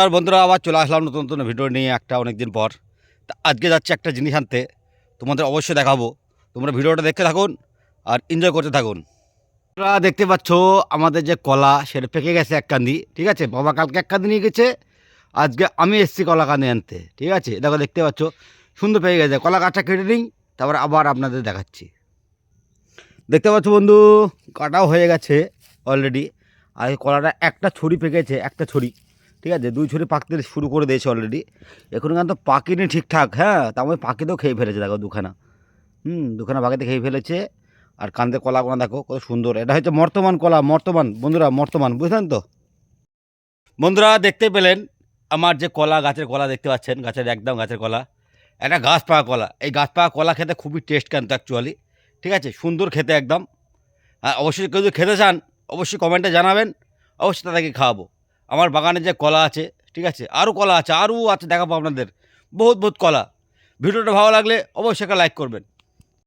আর বন্ধুরা আবার চলে আসলাম নতুন নতুন ভিডিও নিয়ে একটা অনেক দিন পর। তা আজকে যাচ্ছি একটা জিনিস আনতে, তোমাদের অবশ্যই দেখাবো। তোমরা ভিডিওটা দেখতে থাকুন আর এনজয় করতে থাকুন। তোমরা দেখতে পাচ্ছ আমাদের যে কলা সেটা পেকে গেছে এক কান্দি, ঠিক আছে। বাবা কালকে এক কান্দি নিয়ে গেছে, আজকে আমি এসেছি কলা কান্দি আনতে, ঠিক আছে। দেখো দেখতে পাচ্ছ সুন্দর পেকে গেছে। কলা গাছটা কেটে নিই, তারপর আবার আপনাদের দেখাচ্ছি। দেখতে পাচ্ছ বন্ধু, কাটাও হয়ে গেছে অলরেডি। আর এই কলাটা একটা ছড়ি পেকেছে, একটা ছড়ি, ঠিক আছে। দুই ছড়ি পাকতে শুরু করে দিয়েছে অলরেডি। এখন কিন্তু পাকিনি ঠিকঠাক, হ্যাঁ। তার মধ্যে পাখিতেও খেয়ে ফেলেছে, দেখো দুখানা। দুখানা পাখিতে খেয়ে ফেলেছে। আর কান্দে কলাগুলো দেখো কত সুন্দর। এটা হচ্ছে মর্তমান কলা, মর্তমান বন্ধুরা, মর্তমান, বুঝলেন তো। বন্ধুরা দেখতে পেলেন আমার যে কলা, গাছের কলা দেখতে পাচ্ছেন, গাছের একদম গাছের কলা। একটা গাছ পাকা কলা। এই গাছ পাকা কলা খেতে খুবই টেস্ট কিন্তু অ্যাকচুয়ালি, ঠিক আছে। সুন্দর খেতে একদম। হ্যাঁ, অবশ্যই কেউ যদি খেতে চান অবশ্যই কমেন্টে জানাবেন, অবশ্যই তাদেরকে খাওয়াবো। আমার বাগানে যে কলা আছে, ঠিক আছে, আরও কলা আছে, আরও আছে, দেখাবো আপনাদের বহুত বহুত কলা। ভিডিওটা ভালো লাগলে অবশ্যই একটা লাইক করবেন।